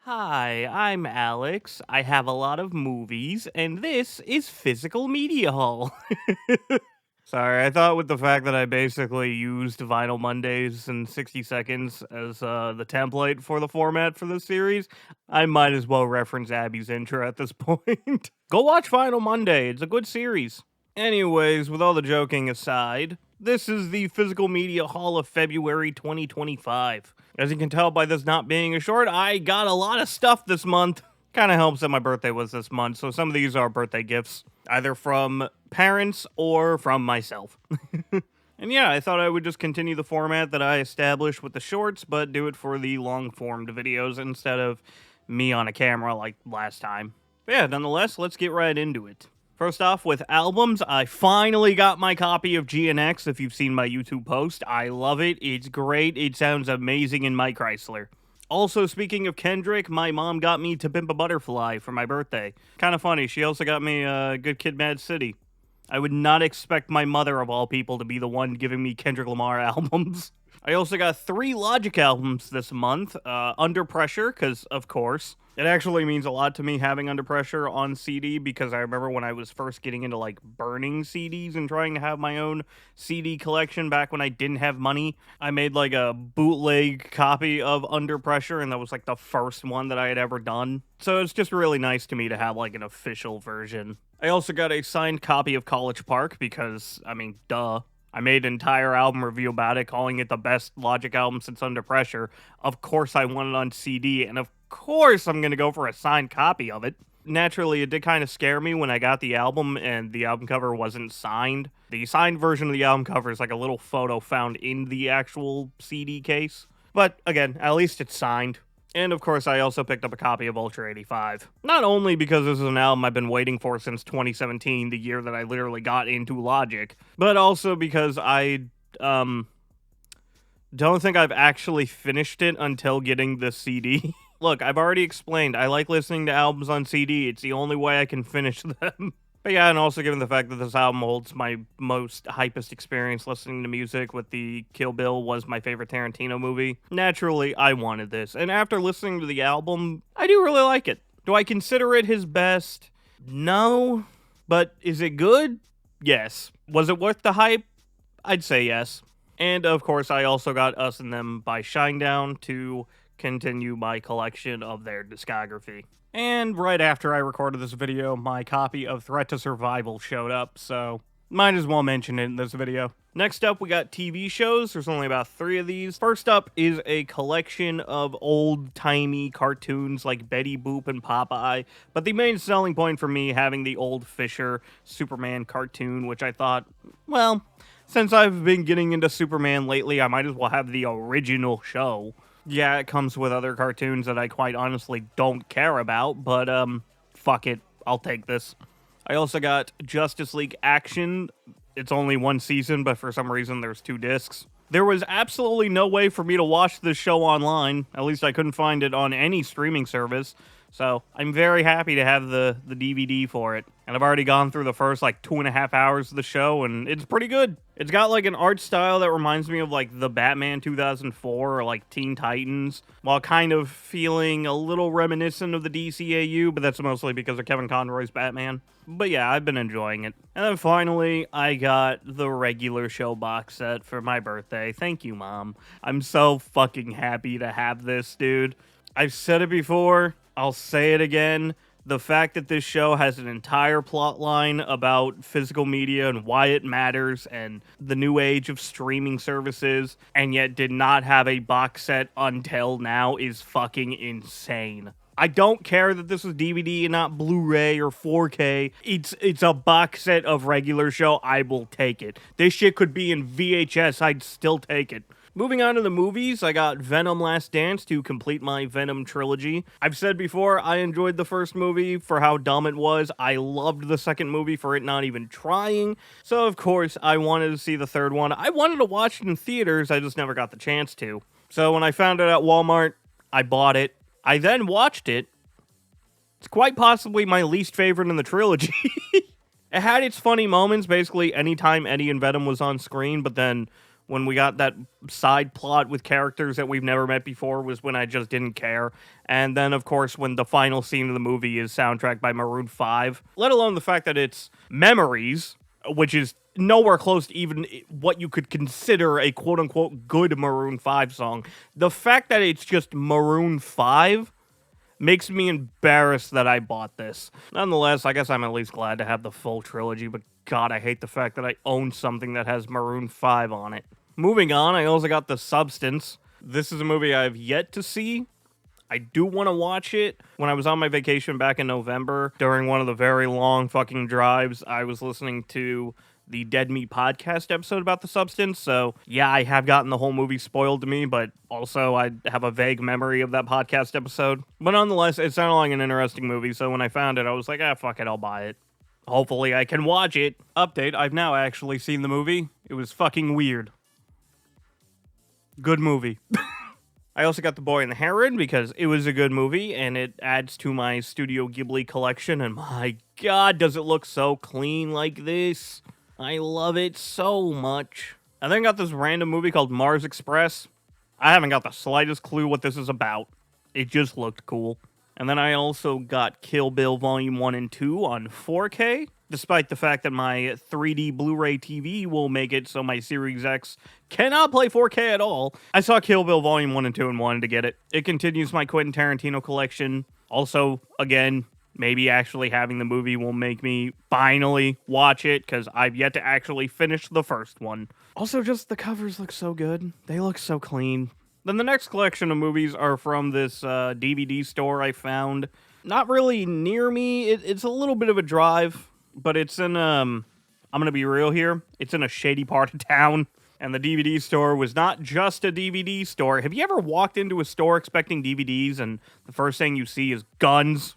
Hi, I'm Alex. I have a lot of movies, and this is Physical Media Hall. Sorry, I thought with the fact that I basically used Vinyl Mondays and 60 Seconds as the template for the format for this series, I might as well reference Abby's intro at this point. Go watch Vinyl Monday, it's a good series. Anyways, with all the joking aside, this is the Physical Media Hall of February 2025. As you can tell by this not being a short, I got a lot of stuff this month. Kind of helps that my birthday was this month, so some of these are birthday gifts, either from parents or from myself. And yeah, I thought I would just continue the format that I established with the shorts, but do it for the long formed videos instead of me on a camera like last time. But yeah, nonetheless, let's get right into it. First off, with albums, I finally got my copy of GNX. If you've seen my YouTube post, I love it. It's great. It sounds amazing in my Chrysler. Also, speaking of Kendrick, my mom got me To Pimp a Butterfly for my birthday. Kind of funny. She also got me Good Kid, Mad City. I would not expect my mother, of all people, to be the one giving me Kendrick Lamar albums. I also got 3 Logic albums this month. Under Pressure, because of course. It actually means a lot to me having Under Pressure on CD because I remember when I was first getting into like burning CDs and trying to have my own CD collection back when I didn't have money. I made like a bootleg copy of Under Pressure, and that was like the first one that I had ever done. So it's just really nice to me to have like an official version. I also got a signed copy of College Park because, I mean, duh. I made an entire album review about it, calling it the best Logic album since Under Pressure. Of course I want it on CD, and of course I'm gonna go for a signed copy of it. Naturally, it did kind of scare me when I got the album and the album cover wasn't signed. The signed version of the album cover is like a little photo found in the actual CD case. But again, at least it's signed. And of course, I also picked up a copy of Ultra 85. Not only because this is an album I've been waiting for since 2017, the year that I literally got into Logic, but also because I, don't think I've actually finished it until getting the CD. Look, I've already explained, I like listening to albums on CD, it's the only way I can finish them. But yeah, and also given the fact that this album holds my most hypest experience listening to music with the Kill Bill was my favorite Tarantino movie, naturally, I wanted this. And after listening to the album, I do really like it. Do I consider it his best? No. But is it good? Yes. Was it worth the hype? I'd say yes. And of course, I also got Us and Them by Shinedown to continue my collection of their discography. And right after I recorded this video, my copy of Threat to Survival showed up, so might as well mention it in this video. Next up, we got TV shows. There's only about 3 of these. First up is a collection of old-timey cartoons like Betty Boop and Popeye, but the main selling point for me having the old Fisher Superman cartoon, which I thought, well, since I've been getting into Superman lately, I might as well have the original show. Yeah, it comes with other cartoons that I quite honestly don't care about, but, fuck it. I'll take this. I also got Justice League Action. It's only 1 season, but for some reason there's 2 discs. There was absolutely no way for me to watch this show online. At least I couldn't find it on any streaming service. So I'm very happy to have the DVD for it. And I've already gone through the first like 2.5 hours of the show, and it's pretty good. It's got like an art style that reminds me of like the Batman 2004 or like Teen Titans, while kind of feeling a little reminiscent of the DCAU, but that's mostly because of Kevin Conroy's Batman. But yeah, I've been enjoying it. And then finally, I got the regular show box set for my birthday. Thank you, Mom. I'm so fucking happy to have this, dude. I've said it before, I'll say it again. The fact that this show has an entire plot line about physical media and why it matters and the new age of streaming services, and yet did not have a box set until now is fucking insane. I don't care that this was DVD and not Blu-ray or 4K. It's a box set of regular show. I will take it. This shit could be in VHS. I'd still take it. Moving on to the movies, I got Venom Last Dance to complete my Venom trilogy. I've said before, I enjoyed the first movie for how dumb it was. I loved the second movie for it not even trying. So, of course, I wanted to see the third one. I wanted to watch it in theaters, I just never got the chance to. So when I found it at Walmart, I bought it. I then watched it. It's quite possibly my least favorite in the trilogy. It had its funny moments, basically anytime Eddie and Venom was on screen, but then when we got that side plot with characters that we've never met before was when I just didn't care. And then, of course, when the final scene of the movie is soundtracked by Maroon 5, let alone the fact that it's Memories, which is nowhere close to even what you could consider a quote-unquote good Maroon 5 song. The fact that it's just Maroon 5 makes me embarrassed that I bought this. Nonetheless, I guess I'm at least glad to have the full trilogy, but God, I hate the fact that I own something that has Maroon 5 on it. Moving on, I also got The Substance. This is a movie I've yet to see. I do want to watch it. When I was on my vacation back in November, during one of the very long fucking drives, I was listening to the Dead Meat podcast episode about The Substance, so yeah, I have gotten the whole movie spoiled to me, but also I have a vague memory of that podcast episode. But nonetheless, it sounded like an interesting movie, so when I found it, I was like, fuck it, I'll buy it. Hopefully I can watch it. Update, I've now actually seen the movie. It was fucking weird. Good movie. I also got The Boy and the Heron because it was a good movie, and it adds to my Studio Ghibli collection, and my God, does it look so clean like this. I love it so much. I then got this random movie called Mars Express. I haven't got the slightest clue what this is about. It just looked cool. And then I also got Kill Bill Volume 1 and 2 on 4K, despite the fact that my 3D Blu-ray TV will make it so my Series X cannot play 4K at all. I saw Kill Bill Volume 1 and 2 and wanted to get it. It continues my Quentin Tarantino collection. Also, again, maybe actually having the movie will make me finally watch it, because I've yet to actually finish the first one. Also, just the covers look so good. They look so clean. Then the next collection of movies are from this DVD store I found. Not really near me. It's a little bit of a drive, but it's in, I'm gonna be real here, it's in a shady part of town. And the DVD store was not just a DVD store. Have you ever walked into a store expecting DVDs and the first thing you see is guns?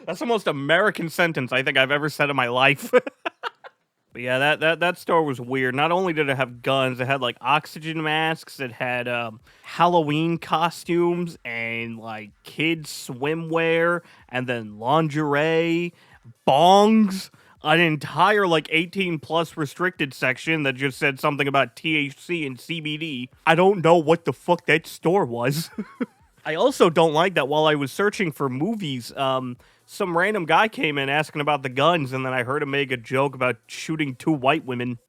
That's the most American sentence I think I've ever said in my life. But yeah, that store was weird. Not only did it have guns, it had like oxygen masks, it had Halloween costumes and like kids swimwear, and then lingerie, bongs, an entire like 18 plus restricted section that just said something about THC and CBD. I don't know what the fuck that store was. I also don't like that while I was searching for movies, some random guy came in asking about the guns, and then I heard him make a joke about shooting 2 white women.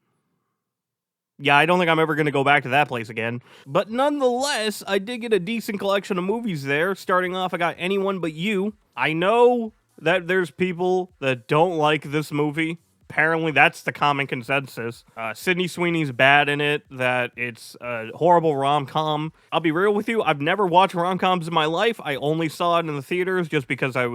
Yeah, I don't think I'm ever going to go back to that place again. But nonetheless, I did get a decent collection of movies there. Starting off, I got Anyone But You. I know that there's people that don't like this movie. Apparently, that's the common consensus. Sydney Sweeney's bad in it, that it's a horrible rom-com. I'll be real with you, I've never watched rom-coms in my life. I only saw it in the theaters just because I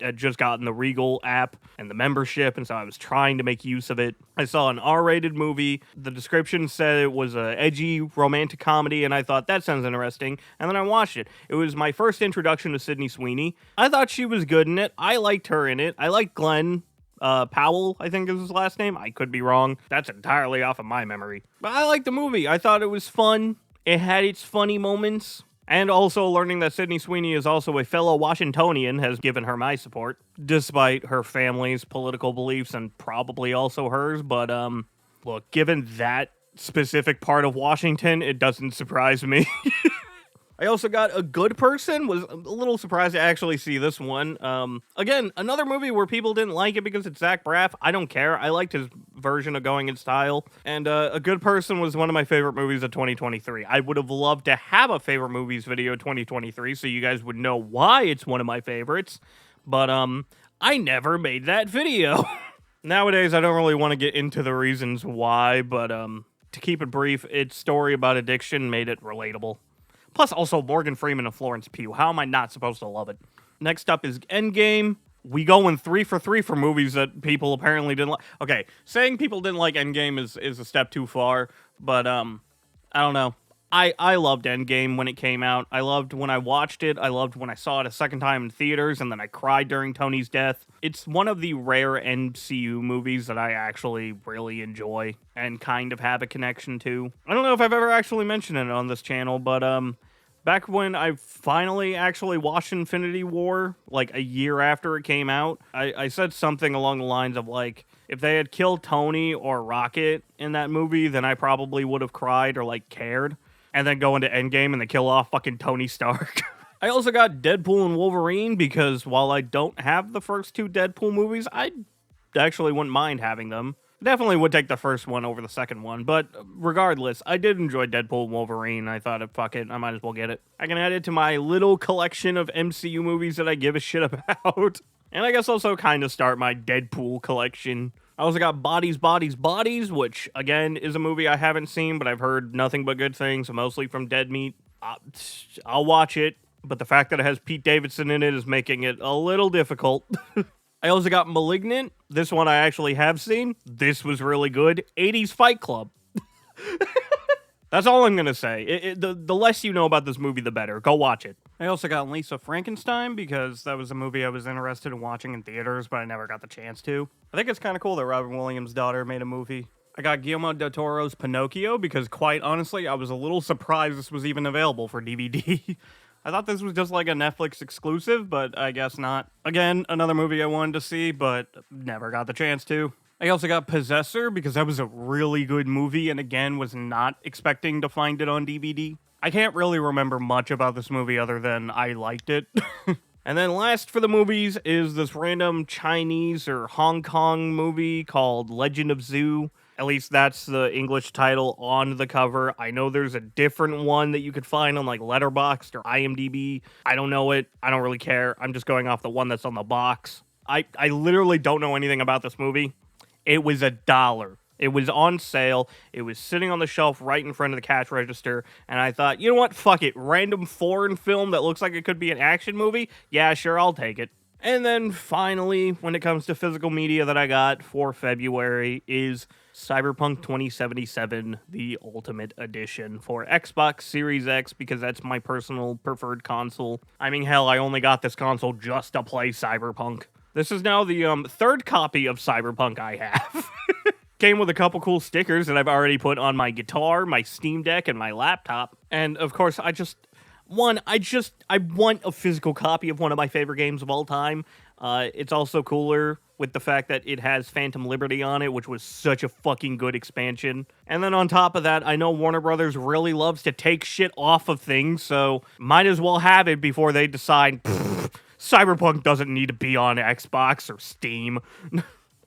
had just gotten the Regal app and the membership, and so I was trying to make use of it. I saw an R-rated movie. The description said it was a edgy romantic comedy, and I thought, that sounds interesting, and then I watched it. It was my first introduction to Sydney Sweeney. I thought she was good in it. I liked her in it. I liked Glenn Powell, I think is his last name. I could be wrong. That's entirely off of my memory. But I liked the movie. I thought it was fun. It had its funny moments. And also learning that Sydney Sweeney is also a fellow Washingtonian has given her my support, despite her family's political beliefs and probably also hers. But, look, given that specific part of Washington, it doesn't surprise me. I also got A Good Person. Was a little surprised to actually see this one. Again, another movie where people didn't like it because it's Zach Braff. I don't care. I liked his version of Going in Style. And A Good Person was one of my favorite movies of 2023. I would have loved to have a favorite movies video 2023 so you guys would know why it's one of my favorites. But I never made that video. Nowadays, I don't really want to get into the reasons why, but to keep it brief, its story about addiction made it relatable. Plus, also Morgan Freeman and Florence Pugh. How am I not supposed to love it? Next up is Endgame. We going 3 for 3 for movies that people apparently didn't like. Okay, saying people didn't like Endgame is a step too far, but I don't know. I loved Endgame when it came out. I loved when I watched it. I loved when I saw it a second time in theaters, and then I cried during Tony's death. It's one of the rare MCU movies that I actually really enjoy and kind of have a connection to. I don't know if I've ever actually mentioned it on this channel, but Back when I finally actually watched Infinity War, like a year after it came out, I said something along the lines of like, if they had killed Tony or Rocket in that movie, then I probably would have cried or like cared. And then go into Endgame and they kill off fucking Tony Stark. I also got Deadpool and Wolverine because while I don't have the first two Deadpool movies, I actually wouldn't mind having them. Definitely would take the first one over the second one, but regardless, I did enjoy Deadpool and Wolverine. I thought, fuck it, I might as well get it. I can add it to my little collection of MCU movies that I give a shit about. And I guess also kind of start my Deadpool collection. I also got Bodies, Bodies, Bodies, which, again, is a movie I haven't seen, but I've heard nothing but good things, mostly from Dead Meat. I'll watch it, but the fact that it has Pete Davidson in it is making it a little difficult. I also got Malignant. This one I actually have seen. This was really good. 80s Fight Club. That's all I'm going to say. The less you know about this movie, the better. Go watch it. I also got Lisa Frankenstein because that was a movie I was interested in watching in theaters, but I never got the chance to. I think it's kind of cool that Robin Williams' daughter made a movie. I got Guillermo del Toro's Pinocchio because, quite honestly, I was a little surprised this was even available for DVD. I thought this was just like a Netflix exclusive, but I guess not. Again, another movie I wanted to see, but never got the chance to. I also got Possessor because that was a really good movie and again was not expecting to find it on DVD. I can't really remember much about this movie other than I liked it. And then last for the movies is this random Chinese or Hong Kong movie called Legend of Zoo. At least that's the English title on the cover. I know there's a different one that you could find on like Letterboxd or IMDb. I don't know it. I don't really care. I'm just going off the one that's on the box. I literally don't know anything about this movie. It was $1. It was on sale. It was sitting on the shelf right in front of the cash register. And I thought, you know what? Fuck it. Random foreign film that looks like it could be an action movie? Yeah, sure, I'll take it. And then finally, when it comes to physical media that I got for February is Cyberpunk 2077, the Ultimate Edition for Xbox Series X because that's my personal preferred console. I mean, hell, I only got this console just to play Cyberpunk. This is now the third copy of Cyberpunk I have. Came with a couple cool stickers that I've already put on my guitar, my Steam Deck, and my laptop. And of course, I want a physical copy of one of my favorite games of all time. It's also cooler with the fact that it has Phantom Liberty on it, which was such a fucking good expansion. And then on top of that, I know Warner Brothers really loves to take shit off of things, so might as well have it before they decide, Cyberpunk doesn't need to be on Xbox or Steam.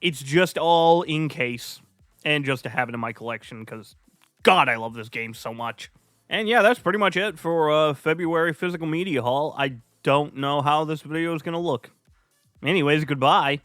It's just all in case, and just to have it in my collection, because God, I love this game so much. And yeah, that's pretty much it for February Physical Media Haul. I don't know how this video is going to look. Anyways, goodbye.